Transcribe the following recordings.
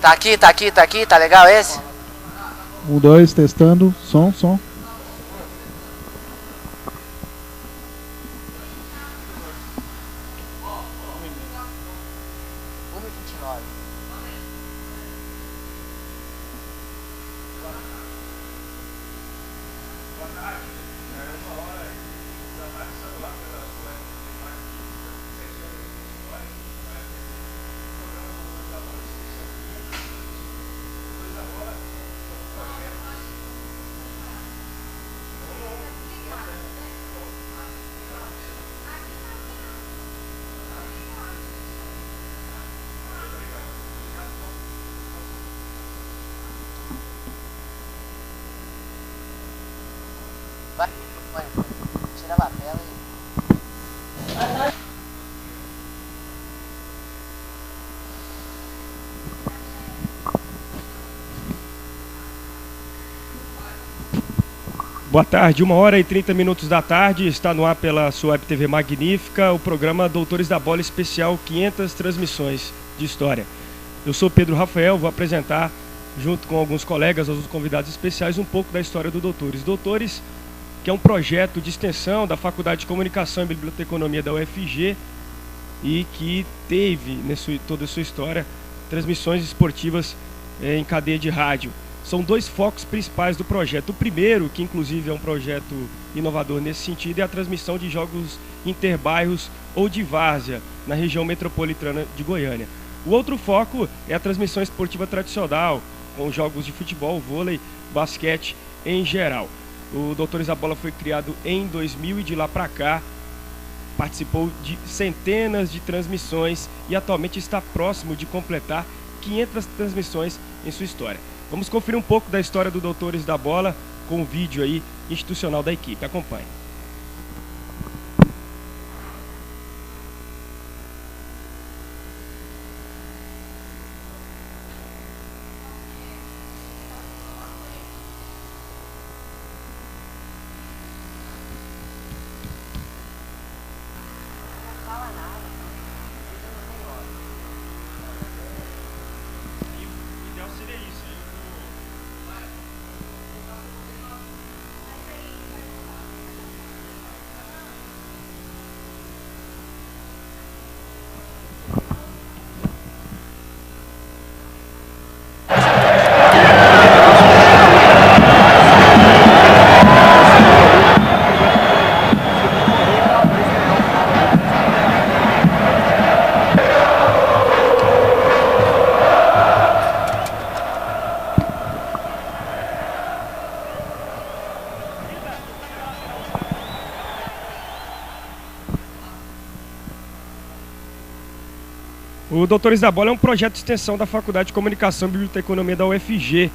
Tá aqui, tá aqui, tá aqui, tá legal esse? 1, 2, testando, som. Vai, tira a lapela e... Boa tarde, 1h30 da tarde, está no ar pela sua Web TV Magnífica, o programa Doutores da Bola Especial 500 Transmissões de História. Eu sou Pedro Rafael, vou apresentar, junto com alguns colegas, alguns convidados especiais, um pouco da história do Doutores. Doutores, que é um projeto de extensão da Faculdade de Comunicação e Biblioteconomia da UFG e que teve, toda a sua história, transmissões esportivas em cadeia de rádio. São dois focos principais do projeto. O primeiro, que inclusive é um projeto inovador nesse sentido, é a transmissão de jogos interbairros ou de várzea na região metropolitana de Goiânia. O outro foco é a transmissão esportiva tradicional, com jogos de futebol, vôlei, basquete em geral. O Doutores da Bola foi criado em 2000 e de lá para cá participou de centenas de transmissões e atualmente está próximo de completar 500 transmissões em sua história. Vamos conferir um pouco da história do Doutores da Bola com o vídeo aí institucional da equipe. Acompanhe. O Doutores da Bola é um projeto de extensão da Faculdade de Comunicação e Biblioteconomia da UFG,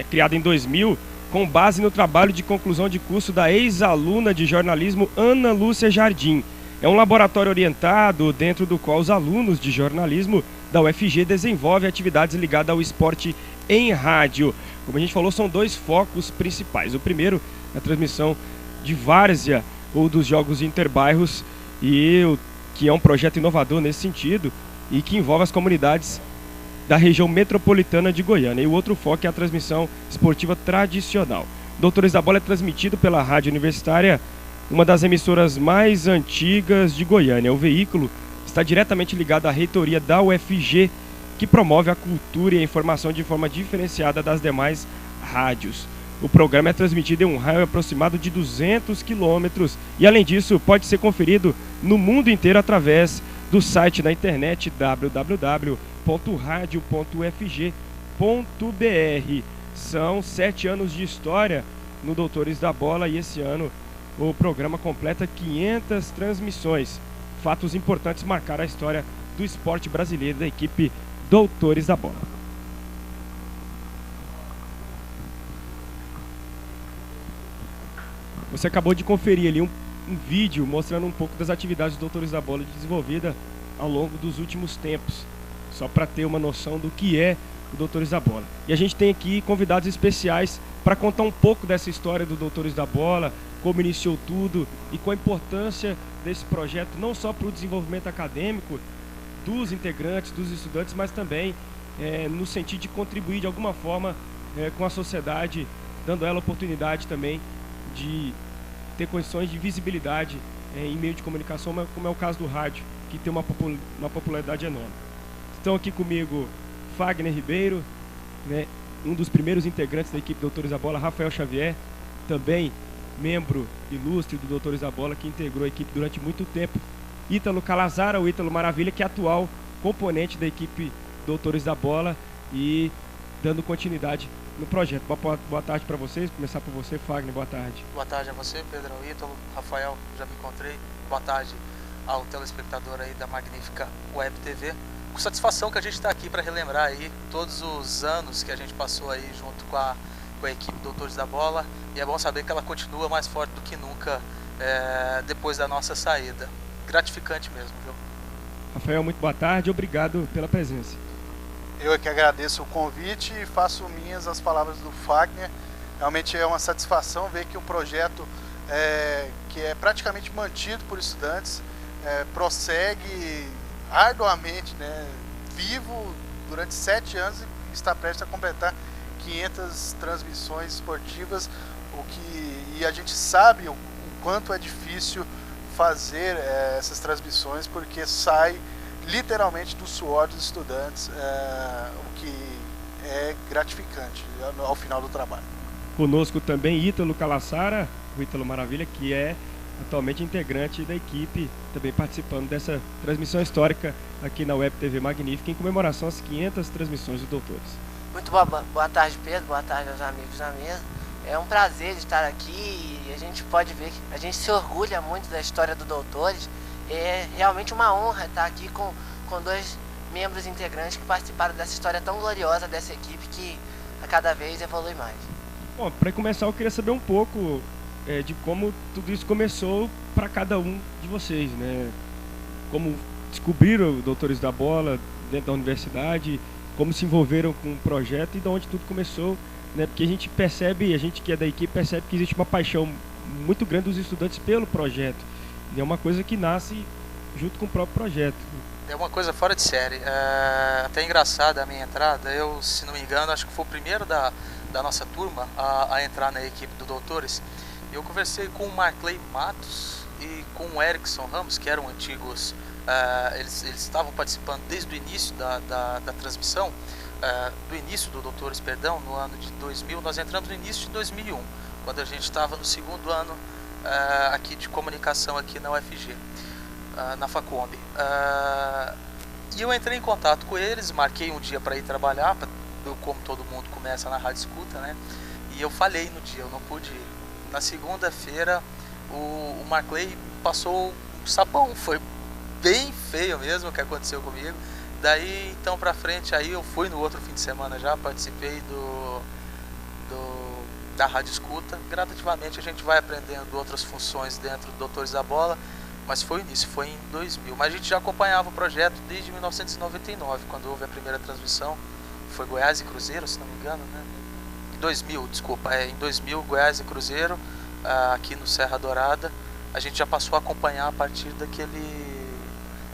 criado em 2000, com base no trabalho de conclusão de curso da ex-aluna de jornalismo Ana Lúcia Jardim. É um laboratório orientado dentro do qual os alunos de jornalismo da UFG desenvolvem atividades ligadas ao esporte em rádio. Como a gente falou, são dois focos principais. O primeiro é a transmissão de várzea ou dos jogos interbairros, que é um projeto inovador nesse sentido, e que envolve as comunidades da região metropolitana de Goiânia. E o outro foco é a transmissão esportiva tradicional. Doutores da Bola é transmitido pela Rádio Universitária, uma das emissoras mais antigas de Goiânia. O veículo está diretamente ligado à reitoria da UFG, que promove a cultura e a informação de forma diferenciada das demais rádios. O programa é transmitido em um raio aproximado de 200 quilômetros e, além disso, pode ser conferido no mundo inteiro através do site na internet www.radio.ufg.br. São 7 anos de história no Doutores da Bola e esse ano o programa completa 500 transmissões. Fatos importantes marcaram a história do esporte brasileiro da equipe Doutores da Bola. Você acabou de conferir ali um vídeo mostrando um pouco das atividades dos Doutores da Bola desenvolvida ao longo dos últimos tempos, só para ter uma noção do que é o Doutores da Bola. E a gente tem aqui convidados especiais para contar um pouco dessa história do Doutores da Bola, como iniciou tudo e qual a importância desse projeto, não só para o desenvolvimento acadêmico dos integrantes, dos estudantes, mas também no sentido de contribuir de alguma forma com a sociedade, dando a ela a oportunidade também de ter condições de visibilidade em meio de comunicação, como é o caso do rádio, que tem uma popularidade enorme. Estão aqui comigo Fagner Ribeiro, né, um dos primeiros integrantes da equipe Doutores da Bola, Rafael Xavier, também membro ilustre do Doutores da Bola, que integrou a equipe durante muito tempo, Ítalo Calazara, o Ítalo Maravilha, que é atual componente da equipe Doutores da Bola e dando continuidade no projeto. Boa tarde para vocês, começar por você, Fagner, boa tarde. Boa tarde a você, Pedro, Ítalo, Rafael, já me encontrei. Boa tarde ao telespectador aí da magnífica Web TV. Com satisfação que a gente está aqui para relembrar aí todos os anos que a gente passou aí junto com a equipe Doutores da Bola, e é bom saber que ela continua mais forte do que nunca depois da nossa saída. Gratificante mesmo, viu? Rafael, muito boa tarde, obrigado pela presença. Eu é que agradeço o convite e faço minhas as palavras do Fagner. Realmente é uma satisfação ver que o projeto que é praticamente mantido por estudantes prossegue arduamente, né, vivo durante 7 anos e está prestes a completar 500 transmissões esportivas, e a gente sabe o quanto é difícil fazer essas transmissões, porque sai literalmente do suor dos estudantes, o que é gratificante ao final do trabalho. Conosco também Ítalo Calazara, o Ítalo Maravilha, que é atualmente integrante da equipe, também participando dessa transmissão histórica aqui na Web TV Magnífica, em comemoração às 500 transmissões dos Doutores. Muito boa tarde, Pedro, boa tarde aos amigos da mesa. É um prazer estar aqui e a gente pode ver que a gente se orgulha muito da história do Doutores. É realmente uma honra estar aqui com 2 membros integrantes que participaram dessa história tão gloriosa dessa equipe que a cada vez evolui mais. Bom, para começar eu queria saber um pouco de como tudo isso começou para cada um de vocês, né? Como descobriram Doutores da Bola dentro da universidade, como se envolveram com o projeto e de onde tudo começou, né? Porque a gente percebe, a gente que é da equipe percebe que existe uma paixão muito grande dos estudantes pelo projeto. E é uma coisa que nasce junto com o próprio projeto. É uma coisa fora de série. Até engraçada a minha entrada. Eu, se não me engano, acho que foi o primeiro da nossa turma a entrar na equipe do Doutores. Eu conversei com o Marclay Matos e com o Erickson Ramos, que eram antigos. Eles estavam participando desde o início da transmissão, do início do Doutores, perdão, no ano de 2000. Nós entramos no início de 2001, quando a gente estava no 2º ano aqui de comunicação aqui na UFG, na Facombi. E eu entrei em contato com eles, marquei um dia para ir trabalhar, como todo mundo começa na rádio escuta, né? E eu falhei no dia, eu não pude ir. Na segunda-feira o Marclay passou um sabão, foi bem feio mesmo o que aconteceu comigo. Daí então pra frente, aí eu fui no outro fim de semana já, participei da rádio escuta. Gradativamente a gente vai aprendendo outras funções dentro do Doutores da Bola, mas foi o início, foi em 2000. Mas a gente já acompanhava o projeto desde 1999, quando houve a primeira transmissão. Foi Goiás e Cruzeiro, se não me engano, né? Em 2000, desculpa, em 2000, Goiás e Cruzeiro, aqui no Serra Dourada. A gente já passou a acompanhar a partir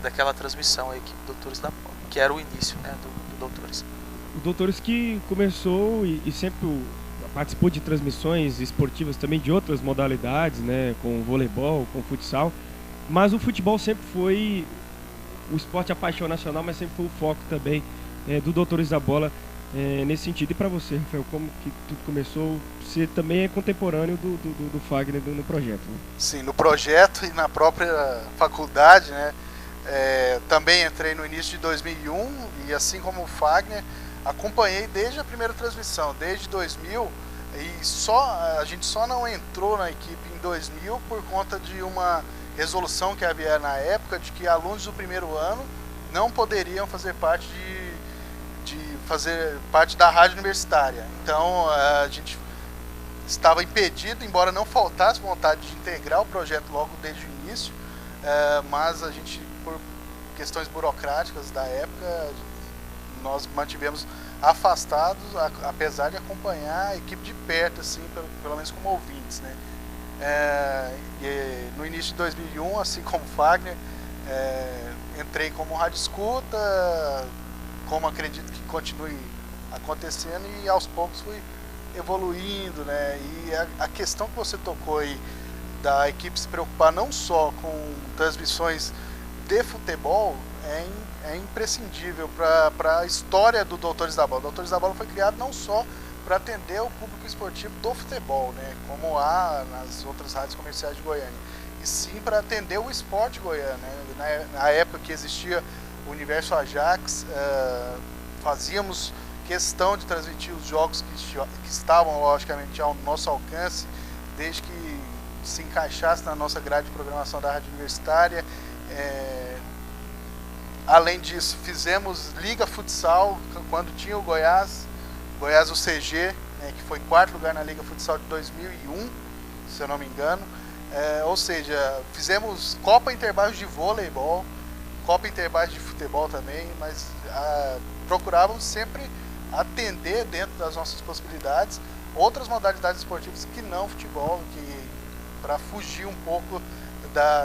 daquela transmissão, a equipe Doutores da Bola, que era o início, né, do Doutores. O Doutores que começou e sempre participou de transmissões esportivas também de outras modalidades, né, com voleibol, com futsal, mas o futebol sempre foi o esporte a paixão nacional, mas sempre foi o foco também do Doutores da Bola nesse sentido. E para você, Rafael, como que tudo começou? Você também é contemporâneo do Fagner no projeto, né? Sim, no projeto e na própria faculdade, né? Também entrei no início de 2001 e, assim como o Fagner, acompanhei desde a primeira transmissão, desde 2000, e a gente só não entrou na equipe em 2000 por conta de uma resolução que havia na época de que alunos do primeiro ano não poderiam fazer parte da rádio universitária. Então a gente estava impedido, embora não faltasse vontade de integrar o projeto logo desde o início, mas a gente, por questões burocráticas da época, nós mantivemos afastados, apesar de acompanhar a equipe de perto, assim, pelo menos como ouvintes, né? E no início de 2001, assim como Fagner, entrei como rádio escuta, como acredito que continue acontecendo, e aos poucos fui evoluindo, né? E a questão que você tocou aí da equipe se preocupar não só com transmissões de futebol é imprescindível para a história do Doutores da Bola. O Doutores da Bola foi criado não só para atender o público esportivo do futebol, né, como há nas outras rádios comerciais de Goiânia, e sim para atender o esporte goiano, né? Na época que existia o Universo Ajax, fazíamos questão de transmitir os jogos que estavam, logicamente, ao nosso alcance, desde que se encaixasse na nossa grade de programação da Rádio Universitária. Além disso, fizemos Liga Futsal, quando tinha o Goiás UCG, né, que foi 4º lugar na Liga Futsal de 2001, se eu não me engano. Ou seja, fizemos Copa Interbairros de voleibol, Copa Interbairros de futebol também, mas procurávamos sempre atender, dentro das nossas possibilidades, outras modalidades esportivas que não futebol, para fugir um pouco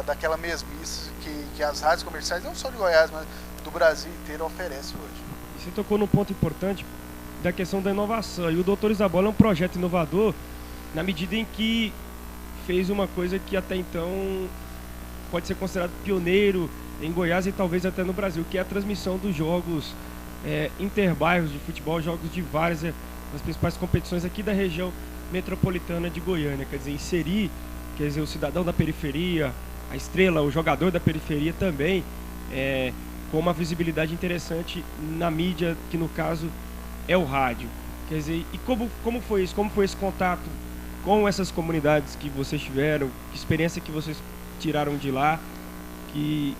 daquela mesmice que as rádios comerciais, não só de Goiás, mas do Brasil inteiro, oferecem hoje. Você tocou num ponto importante da questão da inovação, e o Doutores da Bola é um projeto inovador na medida em que fez uma coisa que até então pode ser considerado pioneiro em Goiás e talvez até no Brasil, que é a transmissão dos jogos interbairros de futebol, jogos de várias das principais competições aqui da região metropolitana de Goiânia. Quer dizer, inserir, o cidadão da periferia, a estrela, o jogador da periferia também, com uma visibilidade interessante na mídia, que no caso é o rádio. Quer dizer, e como foi isso? Como foi esse contato com essas comunidades que vocês tiveram? Que experiência que vocês tiraram de lá? Que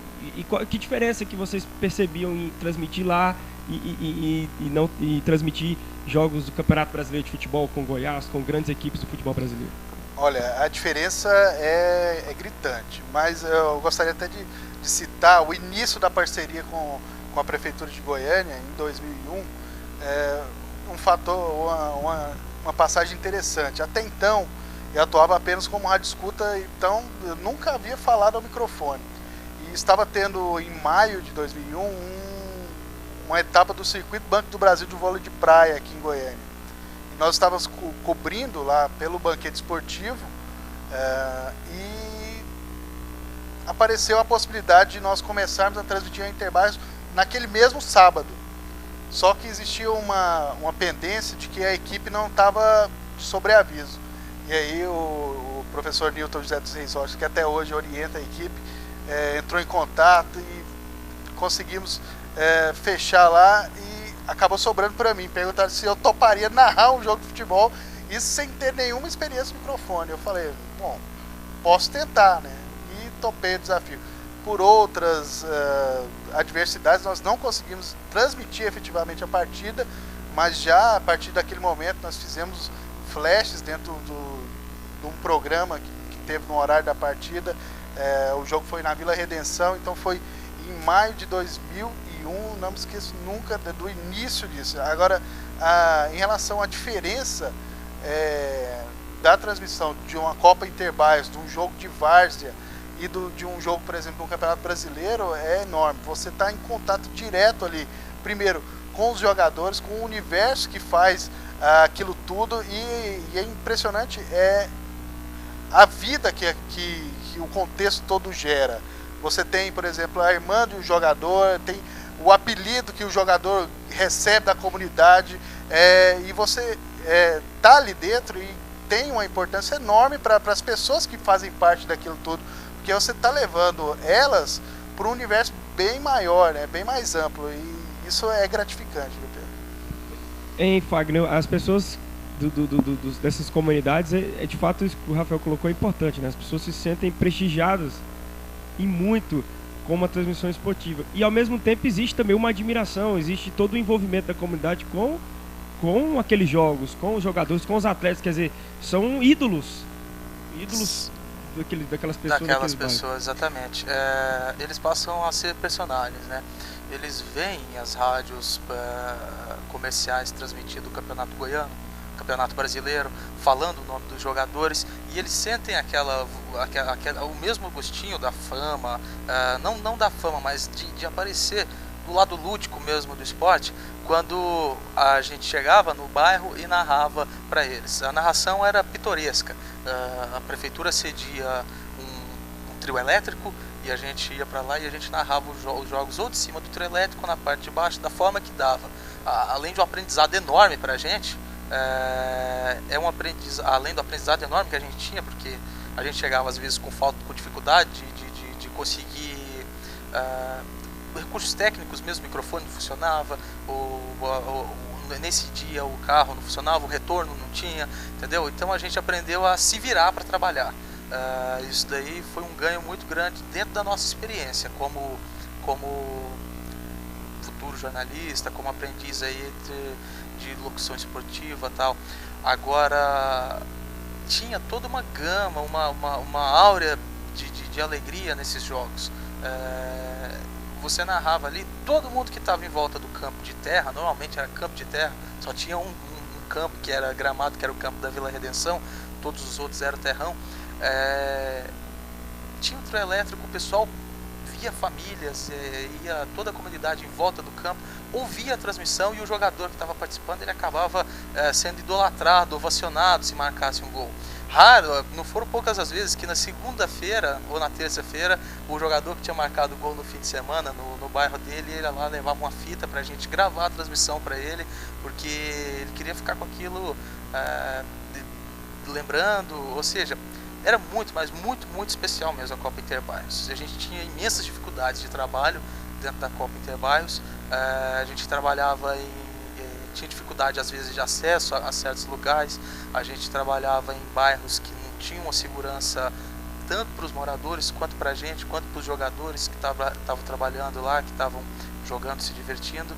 diferença que vocês percebiam em transmitir lá e transmitir jogos do Campeonato Brasileiro de Futebol com Goiás, com grandes equipes do futebol brasileiro? Olha, a diferença é gritante, mas eu gostaria até de citar o início da parceria com a Prefeitura de Goiânia, em 2001, um fator, uma passagem interessante. Até então, eu atuava apenas como rádio escuta, então eu nunca havia falado ao microfone. E estava tendo, em maio de 2001, uma etapa do Circuito Banco do Brasil de vôlei de praia aqui em Goiânia. Nós estávamos cobrindo lá pelo banquete esportivo e apareceu a possibilidade de nós começarmos a transmitir a Interbairros naquele mesmo sábado. Só que existia uma pendência de que a equipe não estava de sobreaviso. E aí o professor Newton José dos Reis Rocha, que até hoje orienta a equipe, entrou em contato e conseguimos fechar lá, e acabou sobrando para mim. Perguntaram se eu toparia narrar um jogo de futebol, isso sem ter nenhuma experiência no microfone. Eu falei, bom, posso tentar, né? E topei o desafio. Por outras adversidades, nós não conseguimos transmitir efetivamente a partida, mas já a partir daquele momento nós fizemos flashes dentro de um programa que teve no horário da partida. O jogo foi na Vila Redenção, então foi em maio de 2001, não me esqueço nunca do início disso. Agora, em relação à diferença da transmissão de uma Copa Interbairros, de um jogo de várzea e de um jogo, por exemplo, no Campeonato Brasileiro, é enorme. Você está em contato direto ali, primeiro, com os jogadores, com o universo que faz aquilo tudo, e é impressionante a vida que o contexto todo gera. Você tem, por exemplo, a irmã do jogador, tem o apelido que o jogador recebe da comunidade, e você tá ali dentro e tem uma importância enorme para as pessoas que fazem parte daquilo tudo, porque você está levando elas para um universo bem maior, né, bem mais amplo, e isso é gratificante, meu Pedro. Em Fagner, as pessoas dessas comunidades, de fato isso que o Rafael colocou é importante, né? As pessoas se sentem prestigiadas e muito com uma transmissão esportiva, e ao mesmo tempo existe também uma admiração, existe todo o envolvimento da comunidade com aqueles jogos, com os jogadores, com os atletas. Quer dizer, são ídolos daquelas pessoas. Exatamente. Eles passam a ser personagens, né? Eles veem as rádios comerciais transmitindo o Campeonato Goiano, Campeonato Brasileiro, falando o nome dos jogadores, e eles sentem o mesmo gostinho da fama, não da fama, mas de aparecer do lado lúdico mesmo do esporte, quando a gente chegava no bairro e narrava para eles. A narração era pitoresca. A prefeitura cedia um trio elétrico e a gente ia para lá e a gente narrava os jogos ou de cima do trio elétrico ou na parte de baixo, da forma que dava. Além de um aprendizado enorme para a gente, além do aprendizado enorme que a gente tinha, porque a gente chegava às vezes com dificuldade de conseguir recursos técnicos mesmo, o microfone não funcionava, nesse dia o carro não funcionava, o retorno não tinha, entendeu? Então a gente aprendeu a se virar para trabalhar. Isso daí foi um ganho muito grande dentro da nossa experiência como futuro jornalista, como aprendiz aí de locução esportiva e tal. Agora, tinha toda uma gama, uma áurea de alegria nesses jogos. Você narrava ali, todo mundo que estava em volta do campo de terra, normalmente era campo de terra, só tinha um campo que era gramado, que era o campo da Vila Redenção, todos os outros eram terrão. Tinha um trio elétrico, o pessoal via famílias, ia toda a comunidade em volta do campo, ouvia a transmissão e o jogador que estava participando, ele acabava sendo idolatrado, ovacionado se marcasse um gol. Raro, não foram poucas as vezes que na segunda-feira ou na terça-feira o jogador que tinha marcado o gol no fim de semana no bairro dele, ele ia lá, levava uma fita pra gente gravar a transmissão para ele, porque ele queria ficar com aquilo lembrando, ou seja, era muito, mas muito especial mesmo a Copa Interbairros. A gente tinha imensas dificuldades de trabalho dentro da Copa Interbairros. A gente trabalhava tinha dificuldade às vezes de acesso a certos lugares. A gente trabalhava em bairros que não tinham uma segurança tanto para os moradores quanto para a gente, quanto para os jogadores que estavam trabalhando lá, que estavam jogando, se divertindo.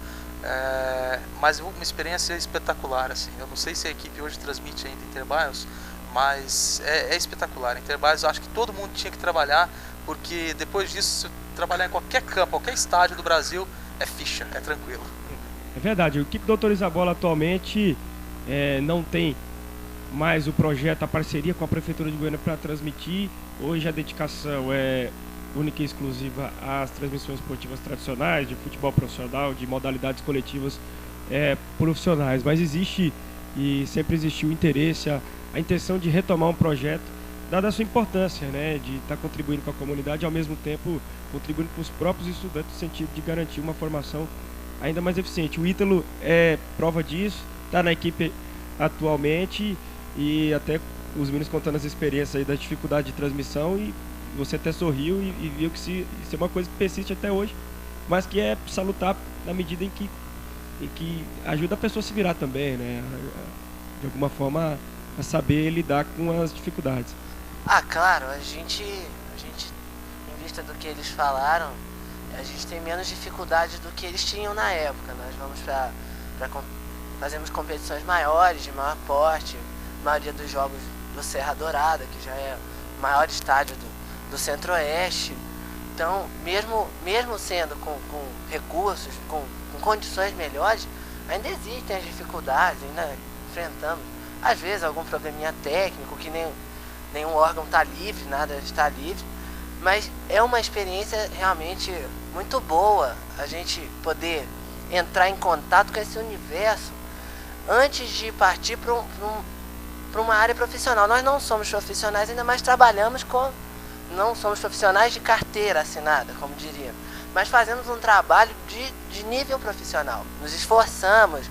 Mas uma experiência espetacular, assim. Eu não sei se a equipe hoje transmite ainda Interbairros, mas é espetacular. Interbairros, eu acho que todo mundo tinha que trabalhar, porque depois disso, trabalhar em qualquer campo, qualquer estádio do Brasil, é ficha, é tranquilo. É verdade, a equipe Doutores da Bola atualmente não tem mais o projeto, a parceria com a Prefeitura de Goiânia para transmitir. Hoje a dedicação é única e exclusiva às transmissões esportivas tradicionais, de futebol profissional, de modalidades coletivas profissionais, mas existe e sempre existiu o interesse, a intenção de retomar um projeto, dada a sua importância, né, de estar contribuindo com a comunidade e ao mesmo tempo contribuindo com os próprios estudantes no sentido de garantir uma formação ainda mais eficiente. O Ítalo é prova disso, está na equipe atualmente e até os meninos contando as experiências aí da dificuldade de transmissão, e você até sorriu e viu que isso é uma coisa que persiste até hoje, mas que é salutar na medida em que ajuda a pessoa a se virar também, né, de alguma forma a saber lidar com as dificuldades. Claro, a gente em vista do que eles falaram, a gente tem menos dificuldade do que eles tinham na época. Nós vamos fazemos competições maiores, de maior porte, a maioria dos jogos do Serra Dourada, que já é o maior estádio do Centro-Oeste. Então, mesmo sendo com recursos, com condições melhores, ainda existem as dificuldades, ainda enfrentamos, às vezes, algum probleminha técnico, que nenhum órgão está livre, nada está livre, mas é uma experiência realmente muito boa a gente poder entrar em contato com esse universo antes de partir para uma área profissional. Nós não somos profissionais, ainda mais trabalhamos não somos profissionais de carteira assinada, como diria, mas fazemos um trabalho de nível profissional. Nos esforçamos,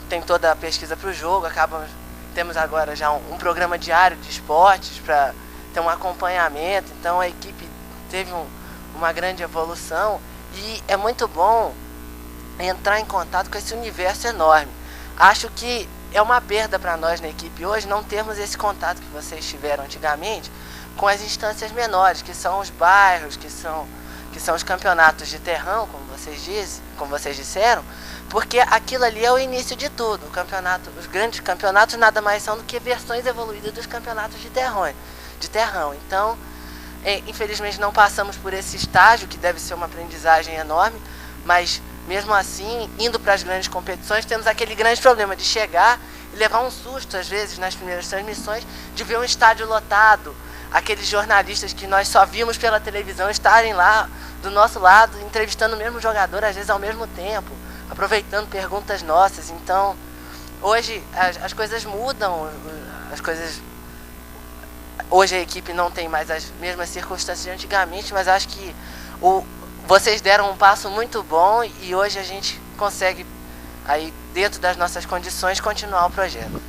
tem toda a pesquisa para o jogo, temos agora já um programa diário de esportes para ter um acompanhamento. Então a equipe teve uma grande evolução e é muito bom entrar em contato com esse universo enorme. Acho que é uma perda para nós na equipe hoje não termos esse contato que vocês tiveram antigamente com as instâncias menores, que são os bairros, que são os campeonatos de terrão, como vocês disseram, porque aquilo ali é o início de tudo. Os grandes campeonatos nada mais são do que versões evoluídas dos campeonatos de terrão. Então, infelizmente não passamos por esse estágio, que deve ser uma aprendizagem enorme, mas mesmo assim, indo para as grandes competições, temos aquele grande problema de chegar e levar um susto, às vezes, nas primeiras transmissões, de ver um estádio lotado, aqueles jornalistas que nós só vimos pela televisão estarem lá do nosso lado, entrevistando o mesmo jogador, às vezes ao mesmo tempo, aproveitando perguntas nossas. Então, hoje as coisas mudam, hoje a equipe não tem mais as mesmas circunstâncias de antigamente, mas acho que vocês deram um passo muito bom e hoje a gente consegue, aí, dentro das nossas condições, continuar o projeto.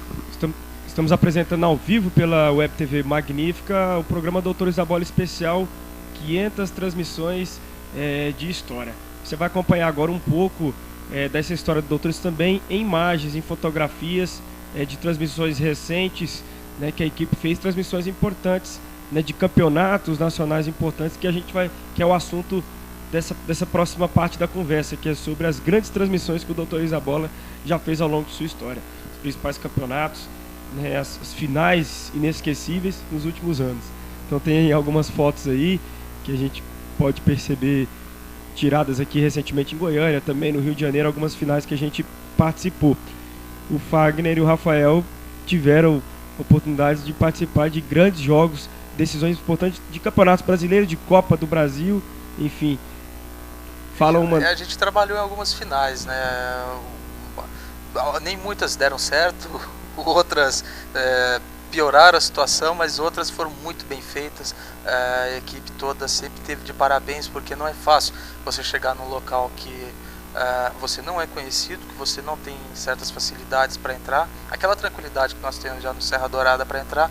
Estamos apresentando ao vivo pela Web TV Magnífica o programa Doutores da Bola Especial, 500 transmissões de história. Você vai acompanhar agora um pouco dessa história do Doutores também em imagens, em fotografias de transmissões recentes, né, que a equipe fez, transmissões importantes, né, de campeonatos nacionais importantes, que é o assunto dessa próxima parte da conversa, que é sobre as grandes transmissões que o Doutores da Bola já fez ao longo de sua história. Os principais campeonatos, né, as finais inesquecíveis nos últimos anos. Então tem algumas fotos aí que a gente pode perceber, tiradas aqui recentemente em Goiânia, também no Rio de Janeiro, algumas finais que a gente participou. O Fagner e o Rafael tiveram oportunidades de participar de grandes jogos, decisões importantes de campeonatos brasileiros, de Copa do Brasil, enfim. A gente trabalhou em algumas finais, né? Nem muitas deram certo, outras pioraram a situação, mas outras foram muito bem feitas. A equipe toda sempre teve de parabéns, porque não é fácil você chegar num local que você não é conhecido, que você não tem certas facilidades para entrar. Aquela tranquilidade que nós temos já no Serra Dourada para entrar,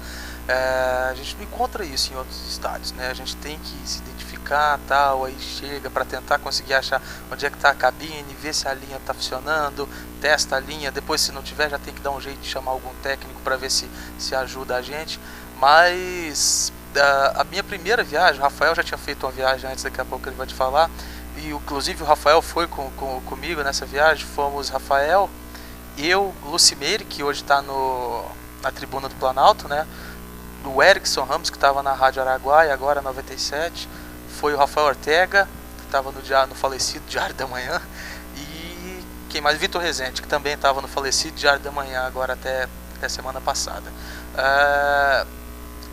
a gente não encontra isso em outros estádios, né? A gente tem que se identificar, tal, aí chega para tentar conseguir achar onde é que está a cabine, ver se a linha está funcionando, testa a linha, depois se não tiver já tem que dar um jeito de chamar algum técnico para ver se ajuda a gente. Mas a minha primeira viagem, o Rafael já tinha feito uma viagem antes, daqui a pouco ele vai te falar, e inclusive o Rafael foi comigo nessa viagem. Fomos Rafael, eu, Lucimeire, que hoje está na tribuna do Planalto, né? O Erickson Ramos, que estava na Rádio Araguaia, agora 97, foi o Rafael Ortega, que estava no falecido Diário da Manhã, e quem mais? Vitor Rezende, que também estava no falecido Diário da Manhã, agora até semana passada.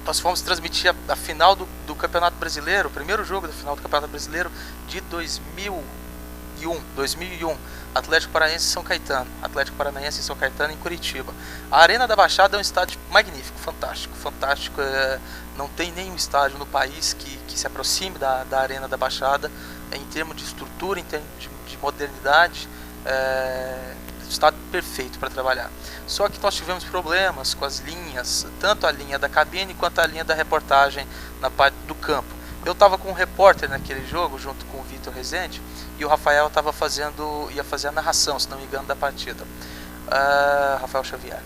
Nós fomos transmitir a final do Campeonato Brasileiro, o primeiro jogo da final do Campeonato Brasileiro de 2001, Atlético Paranaense e São Caetano, Atlético Paranaense e São Caetano em Curitiba. A Arena da Baixada é um estádio magnífico, fantástico, não tem nenhum estádio no país que se aproxime da Arena da Baixada, em termos de estrutura, em termos de modernidade, estádio perfeito para trabalhar. Só que nós tivemos problemas com as linhas, tanto a linha da cabine quanto a linha da reportagem na parte do campo. Eu estava com um repórter naquele jogo, junto com o Vitor Rezende, e o Rafael ia fazer a narração, se não me engano, da partida. Rafael Xavier.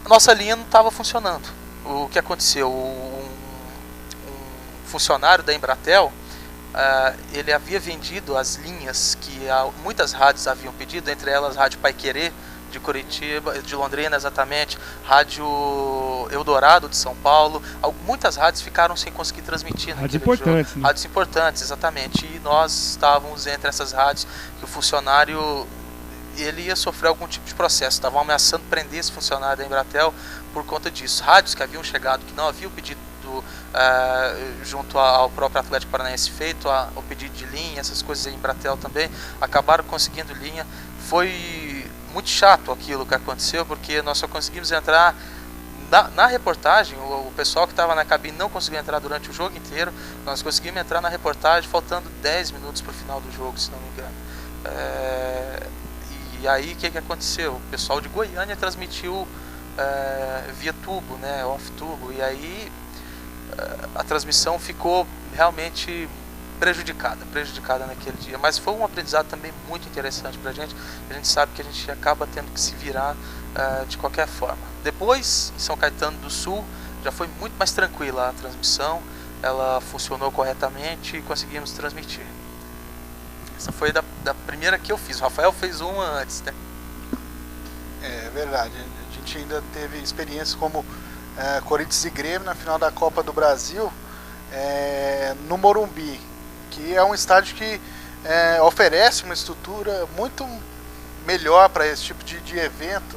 A nossa linha não estava funcionando. O que aconteceu? Um funcionário da Embratel, ele havia vendido as linhas que muitas rádios haviam pedido, entre elas a Rádio Paiquerê, de Curitiba, de Londrina exatamente, Rádio Eldorado de São Paulo. Muitas rádios ficaram sem conseguir transmitir naquele importantes, jogo. Né? Rádios importantes, exatamente. E nós estávamos entre essas rádios que o funcionário ele ia sofrer algum tipo de processo. Estavam ameaçando prender esse funcionário da Embratel por conta disso. Rádios que haviam chegado, que não haviam pedido junto ao próprio Atlético Paranaense feito o pedido de linha, essas coisas aí, Embratel também, acabaram conseguindo linha. Foi muito chato aquilo que aconteceu, porque nós só conseguimos entrar na reportagem. O pessoal que estava na cabine não conseguiu entrar durante o jogo inteiro. Nós conseguimos entrar na reportagem faltando 10 minutos para o final do jogo, se não me engano. E aí o que aconteceu? O pessoal de Goiânia transmitiu via tubo, né, off tubo, e aí a transmissão ficou realmente prejudicada naquele dia, mas foi um aprendizado também muito interessante pra gente. A gente sabe que a gente acaba tendo que se virar de qualquer forma. Depois, em São Caetano do Sul, já foi muito mais tranquila a transmissão, ela funcionou corretamente e conseguimos transmitir. Essa foi da primeira que eu fiz. O Rafael fez uma antes, né? É verdade, a gente ainda teve experiências como Corinthians e Grêmio na final da Copa do Brasil, no Morumbi, que é um estádio que oferece uma estrutura muito melhor para esse tipo de evento,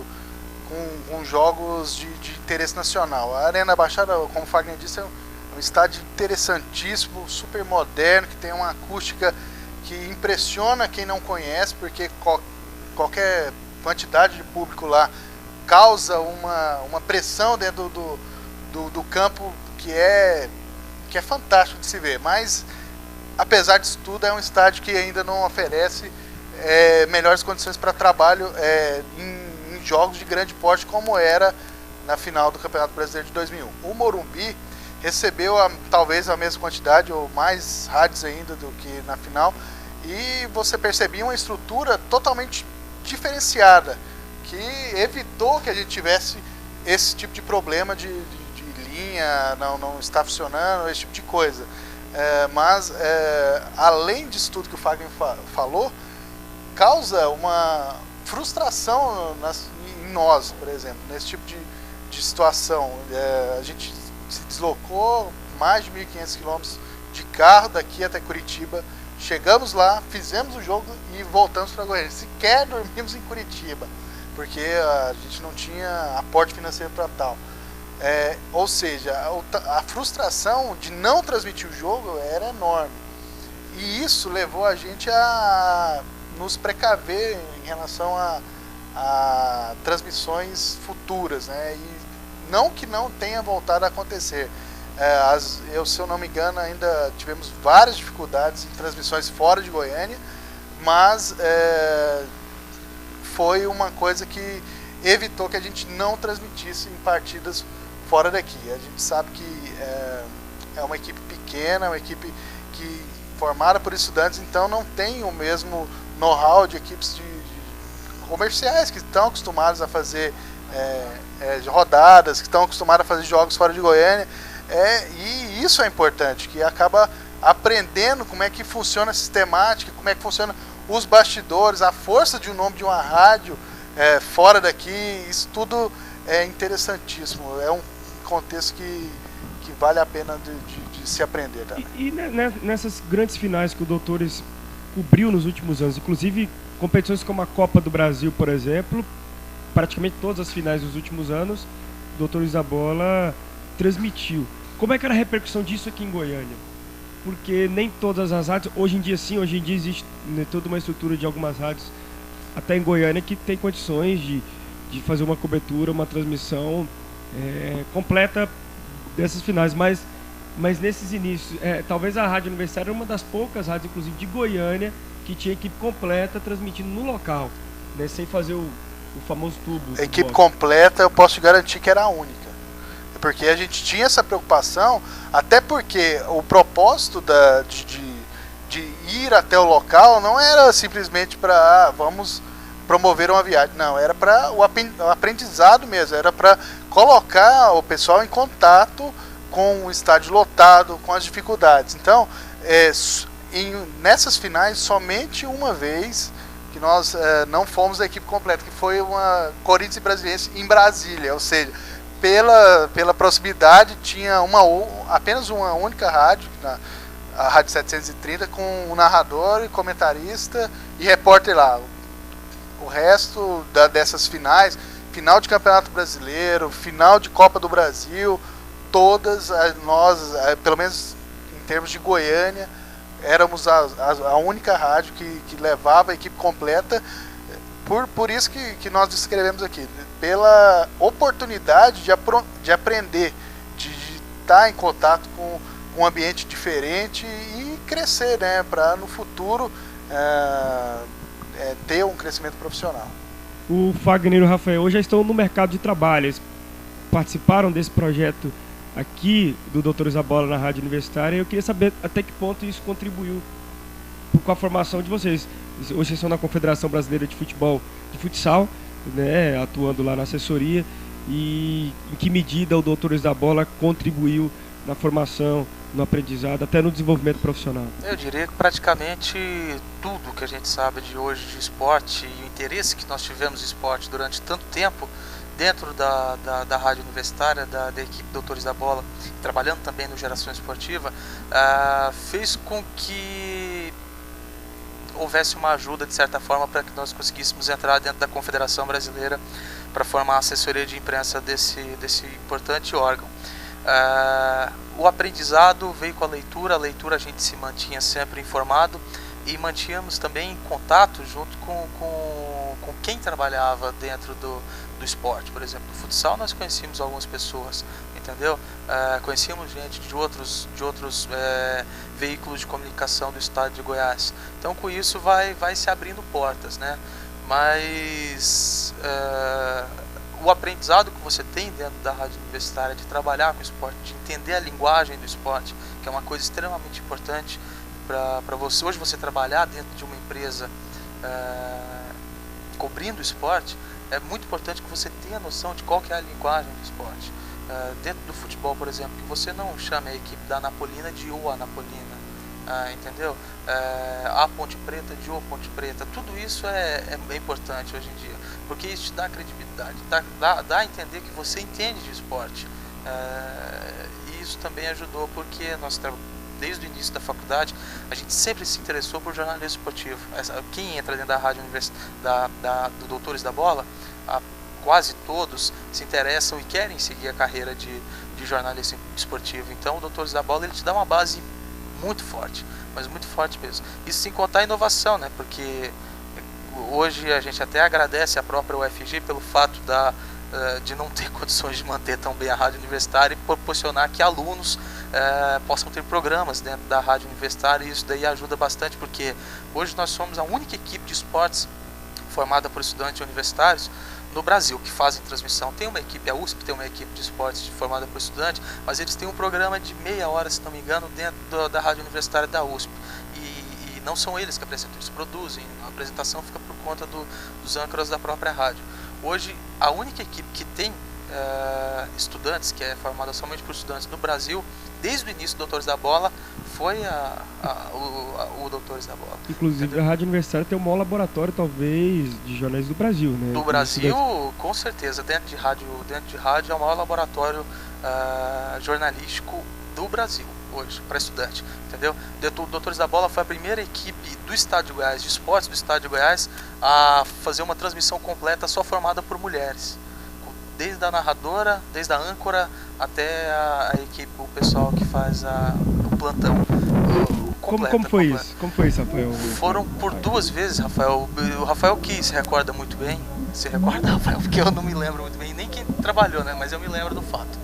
com jogos de interesse nacional. A Arena Baixada, como o Fagner disse, é um estádio interessantíssimo, super moderno, que tem uma acústica que impressiona quem não conhece, porque qualquer quantidade de público lá causa uma pressão dentro do campo que é fantástico de se ver. Mas, apesar disso tudo, é um estádio que ainda não oferece melhores condições para trabalho em jogos de grande porte, como era na final do Campeonato Brasileiro de 2001. O Morumbi recebeu talvez a mesma quantidade ou mais rádios ainda do que na final, e você percebia uma estrutura totalmente diferenciada, que evitou que a gente tivesse esse tipo de problema de linha, não está funcionando, esse tipo de coisa. Mas, além disso tudo que o Fagner falou, causa uma frustração em nós, por exemplo, nesse tipo de situação. A gente se deslocou mais de 1.500 quilômetros de carro daqui até Curitiba, chegamos lá, fizemos o jogo e voltamos para Goiânia. Sequer dormimos em Curitiba, porque a gente não tinha aporte financeiro para tal. Ou seja, a frustração de não transmitir o jogo era enorme. E isso levou a gente a nos precaver em relação a transmissões futuras, né? E não que não tenha voltado a acontecer. Se eu não me engano, ainda tivemos várias dificuldades em transmissões fora de Goiânia, mas foi uma coisa que evitou que a gente não transmitisse em partidas fora daqui. A gente sabe que é uma equipe pequena, uma equipe que formada por estudantes, então não tem o mesmo know-how de equipes de comerciais que estão acostumados a fazer rodadas, que estão acostumados a fazer jogos fora de Goiânia, e isso é importante, que acaba aprendendo como é que funciona a sistemática, como é que funciona os bastidores, a força de um nome de uma rádio fora daqui. Isso tudo é interessantíssimo, é um contexto que vale a pena de se aprender também. E nessas grandes finais que o Doutores cobriu nos últimos anos, inclusive competições como a Copa do Brasil, por exemplo, praticamente todas as finais dos últimos anos, o Doutores da Bola transmitiu. Como é que era a repercussão disso aqui em Goiânia? Porque nem todas as rádios, hoje em dia existe toda uma estrutura de algumas rádios, até em Goiânia, que tem condições de fazer uma cobertura, uma transmissão completa dessas finais, mas nesses inícios, talvez a Rádio Universitária era uma das poucas rádios, inclusive de Goiânia, que tinha equipe completa transmitindo no local, né, sem fazer o famoso tubo. A equipe completa, eu posso te garantir que era a única, porque a gente tinha essa preocupação, até porque o propósito de ir até o local não era simplesmente para vamos promover uma viagem, não, era para o aprendizado mesmo, era para colocar o pessoal em contato com o estádio lotado, com as dificuldades. Então, nessas finais, somente uma vez que nós não fomos a equipe completa, que foi uma Corinthians e Brasiliense em Brasília, ou seja, pela proximidade tinha apenas uma única rádio, a Rádio 730, com um narrador e comentarista e repórter lá. O resto dessas finais, final de Campeonato Brasileiro, final de Copa do Brasil, todas nós, pelo menos em termos de Goiânia, éramos a única rádio que levava a equipe completa, por isso que nós descrevemos aqui, pela oportunidade de aprender, de estar em contato com um ambiente diferente e crescer, né, para no futuro ter um crescimento profissional. O Fagner e o Rafael já estão no mercado de trabalho, eles participaram desse projeto aqui do Doutores da Bola na Rádio Universitária, e eu queria saber até que ponto isso contribuiu com a formação de vocês. Hoje vocês estão na Confederação Brasileira de Futsal, né, atuando lá na assessoria, e em que medida o Doutores da Bola contribuiu na formação, no aprendizado, até no desenvolvimento profissional? Eu diria que praticamente tudo que a gente sabe de hoje de esporte e o interesse que nós tivemos em esporte durante tanto tempo dentro da Rádio Universitária, da equipe Doutores da Bola, trabalhando também no Geração Esportiva, fez com que houvesse uma ajuda de certa forma para que nós conseguíssemos entrar dentro da Confederação Brasileira para formar a assessoria de imprensa desse importante órgão. O aprendizado veio com a leitura a gente se mantinha sempre informado e mantínhamos também em contato junto com quem trabalhava dentro do esporte. Por exemplo, no futsal nós conhecíamos algumas pessoas, entendeu? Conhecíamos gente de outros veículos de comunicação do estado de Goiás. Então com isso vai se abrindo portas, né? Mas o aprendizado que você tem dentro da rádio universitária de trabalhar com o esporte, de entender a linguagem do esporte, que é uma coisa extremamente importante para você. Hoje você trabalhar dentro de uma empresa cobrindo o esporte, é muito importante que você tenha noção de qual que é a linguagem do esporte. Dentro do futebol, por exemplo, que você não chame a equipe da Anapolina de O Anapolina, entendeu? A Ponte Preta de O Ponte Preta. Tudo isso é importante hoje em dia, porque isso te dá credibilidade, dá a entender que você entende de esporte. E isso também ajudou, porque nós desde o início da faculdade, a gente sempre se interessou por jornalismo esportivo. Quem entra dentro da rádio do Doutores da Bola, quase todos se interessam e querem seguir a carreira de jornalismo esportivo. Então o Doutores da Bola ele te dá uma base muito forte, mas muito forte mesmo. Isso sem contar a inovação, né? Porque hoje a gente até agradece a própria UFG pelo fato de não ter condições de manter tão bem a rádio universitária e proporcionar que alunos possam ter programas dentro da rádio universitária, e isso daí ajuda bastante, porque hoje nós somos a única equipe de esportes formada por estudantes universitários no Brasil que fazem transmissão. Tem uma equipe, a USP tem uma equipe de esportes formada por estudante, mas eles têm um programa de meia hora, se não me engano, dentro da rádio universitária da USP, e não são eles que apresentam, eles produzem, a apresentação fica por conta dos âncoras da própria rádio. Hoje, a única equipe que tem estudantes, que é formada somente por estudantes no Brasil, desde o início do Doutores da Bola, foi o Doutores da Bola. Inclusive, entendeu? A Rádio Universitária tem o maior laboratório, talvez, de jornais do Brasil, né? Do Brasil, com certeza. Dentro de rádio é o maior laboratório jornalístico do Brasil hoje, para estudante, entendeu? O Doutores da Bola foi a primeira equipe do estado de Goiás, de esportes do estado de Goiás, a fazer uma transmissão completa só formada por mulheres. Desde a narradora, desde a âncora, até a equipe, o pessoal que faz o plantão. Como foi isso? Como foi isso, Rafael? Foram por 2 vezes, Rafael. O Rafael que se recorda muito bem. Se recorda, Rafael? Porque eu não me lembro muito bem, nem quem trabalhou, né? Mas eu me lembro do fato.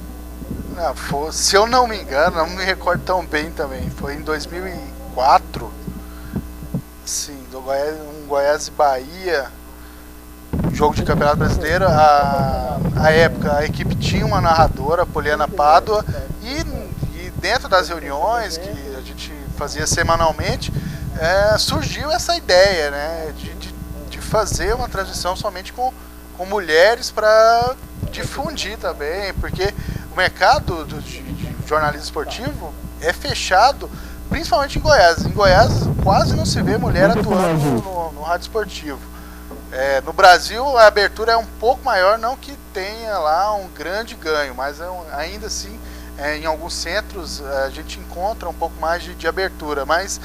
Se eu não me engano, não me recordo tão bem também. Foi em 2004. Sim, um Goiás e Bahia. Jogo de Campeonato Brasileiro. A época a equipe tinha uma narradora, Poliana Pádua, e dentro das reuniões que a gente fazia semanalmente, surgiu essa ideia, né, de fazer uma transmissão somente com mulheres, para difundir também, porque o mercado de jornalismo esportivo é fechado, principalmente em Goiás. Em Goiás quase não se vê mulher atuando no rádio esportivo. No Brasil a abertura é um pouco maior, não que tenha lá um grande ganho, mas ainda assim em alguns centros a gente encontra um pouco mais de abertura, mas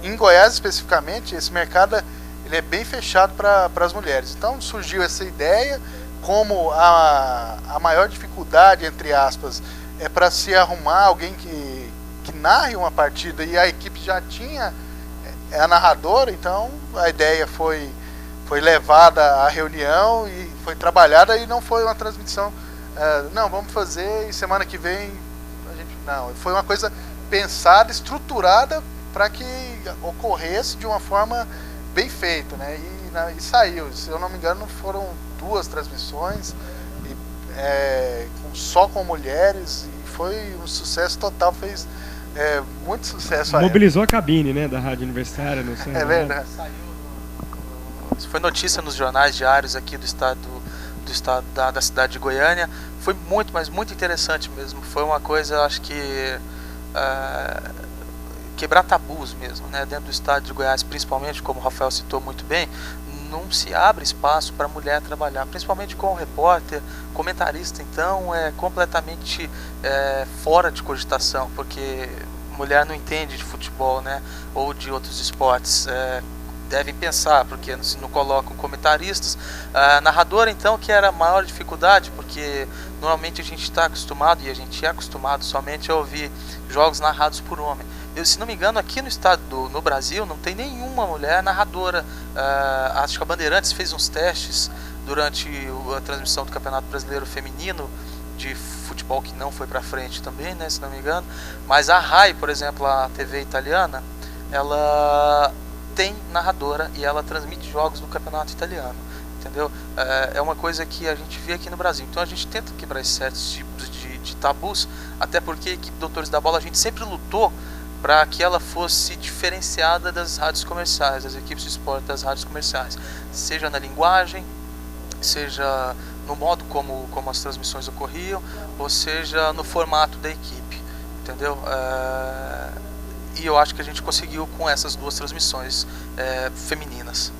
em Goiás especificamente esse mercado ele é bem fechado para as mulheres. Então surgiu essa ideia, como a maior dificuldade, entre aspas, é para se arrumar alguém que narre uma partida, e a equipe já tinha a narradora, então a ideia foi levada à reunião e foi trabalhada, e não foi uma transmissão, não, vamos fazer e semana que vem não, foi uma coisa pensada, estruturada para que ocorresse de uma forma bem feita, né? E saiu, se eu não me engano foram 2 transmissões só com mulheres, e foi um sucesso total, fez muito sucesso. Mobilizou a cabine, né, da Rádio Universitária, não sei. É verdade. Foi notícia nos jornais diários aqui do estado da cidade de Goiânia. Foi muito, mas muito interessante mesmo. Foi uma coisa, acho que quebrar tabus mesmo, né? Dentro do estado de Goiás, principalmente, como o Rafael citou muito bem, não se abre espaço para a mulher trabalhar, principalmente com o repórter, comentarista. Então é completamente fora de cogitação, porque mulher não entende de futebol, né? Ou de outros esportes. devem pensar, porque não colocam comentaristas. Narrador, então, que era a maior dificuldade, porque normalmente a gente está acostumado, e a gente é acostumado somente a ouvir jogos narrados por homem. Se não me engano, aqui no Brasil não tem nenhuma mulher narradora. Acho que a Bandeirantes fez uns testes durante a transmissão do Campeonato Brasileiro Feminino de futebol, que não foi para frente também, né, se não me engano. Mas a RAI, por exemplo, a TV italiana, ela tem narradora e ela transmite jogos do Campeonato Italiano, entendeu? É uma coisa que a gente vê aqui no Brasil. Então a gente tenta quebrar certos tipos de tabus, até porque a equipe Doutores da Bola, a gente sempre lutou para que ela fosse diferenciada das rádios comerciais, das equipes de esporte das rádios comerciais, seja na linguagem, seja no modo como as transmissões ocorriam, ou seja no formato da equipe, entendeu? E eu acho que a gente conseguiu com essas duas transmissões femininas.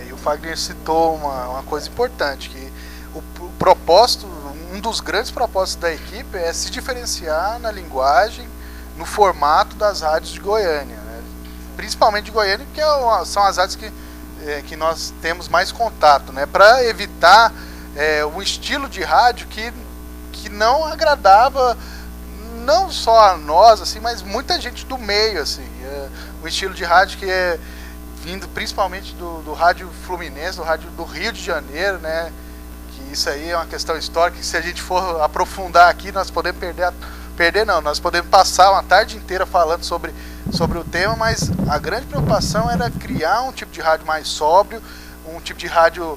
E o Fagner citou uma coisa importante, que o propósito, um dos grandes propósitos da equipe é se diferenciar na linguagem, no formato das rádios de Goiânia, né? Principalmente de Goiânia, porque são as rádios que nós temos mais contato, né? Para evitar um estilo de rádio que não agradava não só a nós, assim, mas muita gente do meio, assim. O estilo de rádio que é vindo principalmente do rádio fluminense, do rádio do Rio de Janeiro, né? Que isso aí é uma questão histórica, que se a gente for aprofundar aqui, nós podemos nós podemos passar uma tarde inteira falando sobre o tema, mas a grande preocupação era criar um tipo de rádio mais sóbrio, um tipo de rádio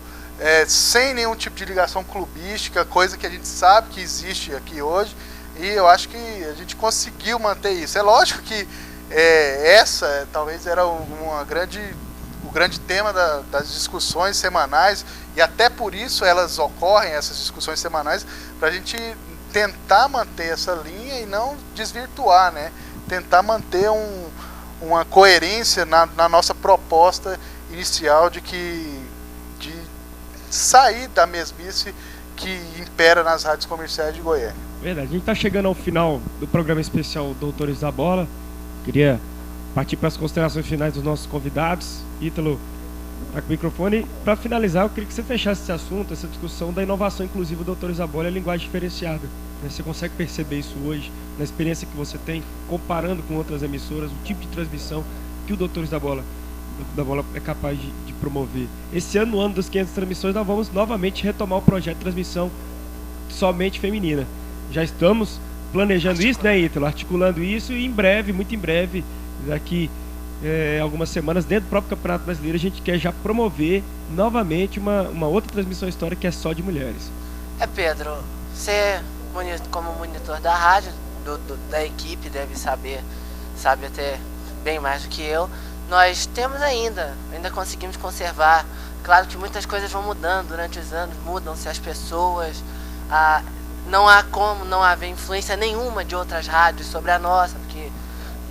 sem nenhum tipo de ligação clubística, coisa que a gente sabe que existe aqui hoje, e eu acho que a gente conseguiu manter isso. É lógico que essa talvez era o grande tema das discussões semanais, e até por isso elas ocorrem, essas discussões semanais, para a gente tentar manter essa linha e não desvirtuar, né? Tentar manter uma coerência na nossa proposta inicial de sair da mesmice que impera nas rádios comerciais de Goiânia. Verdade, a gente está chegando ao final do programa especial Doutores da Bola. Queria partir para as considerações finais dos nossos convidados. Ítalo está com o microfone. Para finalizar, eu queria que você fechasse esse assunto, essa discussão da inovação inclusiva do Doutores da Bola e a linguagem diferenciada. Você consegue perceber isso hoje, na experiência que você tem, comparando com outras emissoras, o tipo de transmissão que o Doutores da Bola é capaz de promover? Esse ano, no ano das 500 transmissões, nós vamos novamente retomar o projeto de transmissão somente feminina. Já estamos planejando isso, né, Ítalo? Articulando isso, e em breve, muito em breve, daqui algumas semanas, dentro do próprio Campeonato Brasileiro, a gente quer já promover novamente uma outra transmissão histórica que é só de mulheres. Pedro, você, como monitor da rádio, da equipe, sabe até bem mais do que eu. Nós temos ainda conseguimos conservar. Claro que muitas coisas vão mudando durante os anos, mudam-se as pessoas, não há como não haver influência nenhuma de outras rádios sobre a nossa, porque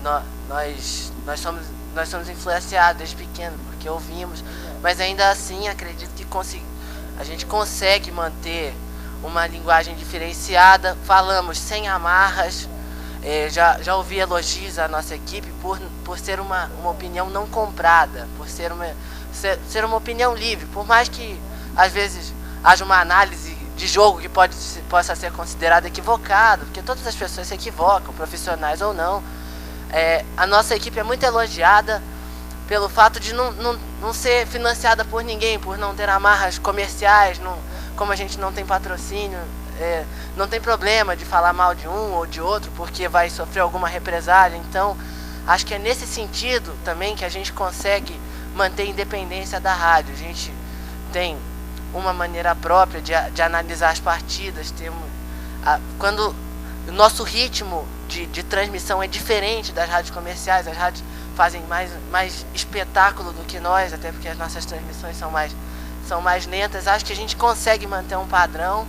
nós somos influenciados desde pequeno, porque ouvimos, mas ainda assim acredito que a gente consegue manter uma linguagem diferenciada, falamos sem amarras. Já ouvi elogios à nossa equipe por ser uma opinião não comprada, por ser uma opinião livre, por mais que às vezes haja uma análise de jogo que possa ser considerada equivocada, porque todas as pessoas se equivocam, profissionais ou não. A nossa equipe é muito elogiada pelo fato de não ser financiada por ninguém, por não ter amarras comerciais, como a gente não tem patrocínio, não tem problema de falar mal de um ou de outro, porque vai sofrer alguma represália. Então, acho que é nesse sentido também que a gente consegue manter a independência da rádio. A gente tem uma maneira própria de analisar as partidas. Quando o nosso ritmo de transmissão é diferente das rádios comerciais, as rádios fazem mais espetáculo do que nós, até porque as nossas transmissões são mais lentas. Acho que a gente consegue manter um padrão,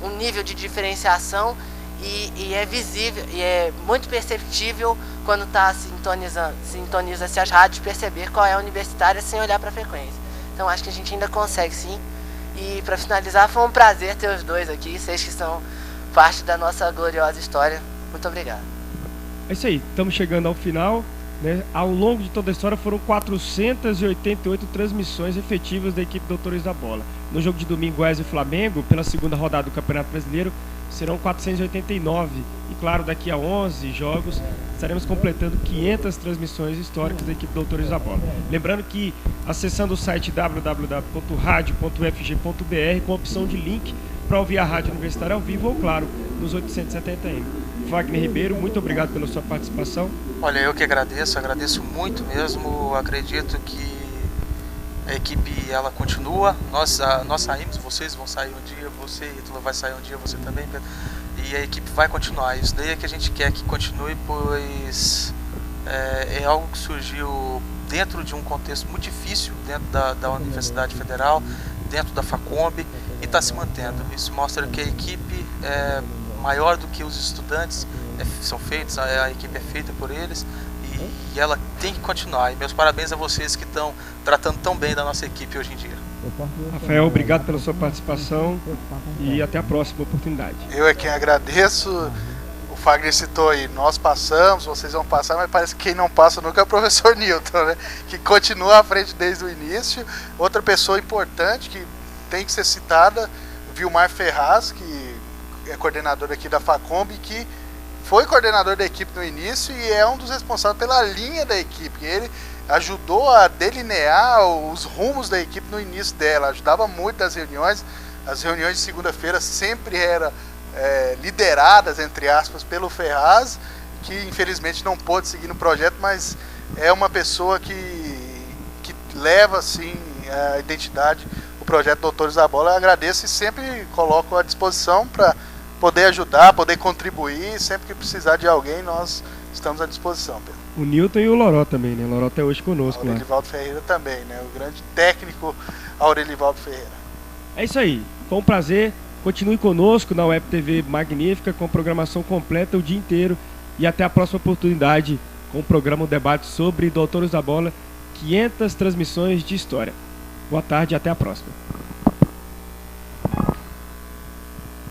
um nível de diferenciação, e é visível e é muito perceptível quando sintoniza-se as rádios, perceber qual é a universitária sem olhar para a frequência. Então acho que a gente ainda consegue, sim. E para finalizar, foi um prazer ter os dois aqui, vocês que são parte da nossa gloriosa história. Muito obrigado. É isso aí, estamos chegando ao final. né? Ao longo de toda a história foram 488 transmissões efetivas da equipe Doutores da Bola. No jogo de domingo, Goiás e Flamengo, pela segunda rodada do Campeonato Brasileiro, serão 489. E claro, daqui a 11 jogos estaremos completando 500 transmissões históricas da equipe Doutores da Bola. Lembrando que acessando o site www.radio.fg.br com a opção de link para ouvir a Rádio Universitária ao vivo ou, claro, nos 870M. Wagner Ribeiro, muito obrigado pela sua participação. Olha, eu que agradeço muito mesmo. Acredito que a equipe ela continua. Nós saímos, vocês vão sair um dia, você, Ítalo, vai sair um dia, você também, Pedro. E a equipe vai continuar. Isso daí é que a gente quer que continue, pois é algo que surgiu dentro de um contexto muito difícil, dentro da Universidade Federal, dentro da Facomb, e está se mantendo. Isso mostra que a equipe é maior do que os estudantes são feitos, a equipe é feita por eles e ela tem que continuar. E meus parabéns a vocês que estão tratando tão bem da nossa equipe hoje em dia. Rafael, obrigado pela sua participação e até a próxima oportunidade. Eu é quem agradeço. O Fagner citou aí, nós passamos, vocês vão passar, mas parece que quem não passa nunca é o professor Newton, né? Que continua à frente desde o início. Outra pessoa importante que tem que ser citada, Vilmar Ferraz, que é coordenador aqui da Facomb, que foi coordenador da equipe no início e é um dos responsáveis pela linha da equipe. Ele ajudou a delinear os rumos da equipe no início dela, ajudava muito nas reuniões. As reuniões de segunda-feira sempre eram lideradas, entre aspas, pelo Ferraz, que infelizmente não pôde seguir no projeto, mas é uma pessoa que leva assim a identidade, o projeto Doutores da Bola. Eu agradeço e sempre coloco à disposição para poder ajudar, poder contribuir. Sempre que precisar de alguém, nós estamos à disposição, Pedro. O Newton e o Loró também, né? O Loró está hoje conosco. O Aurelivaldo Ferreira também, né? O grande técnico Aurelivaldo Ferreira. É isso aí. Foi um prazer. Continue conosco na Web TV Magnífica, com programação completa o dia inteiro. E até a próxima oportunidade com o programa O Debate sobre Doutores da Bola, 500 transmissões de história. Boa tarde e até a próxima.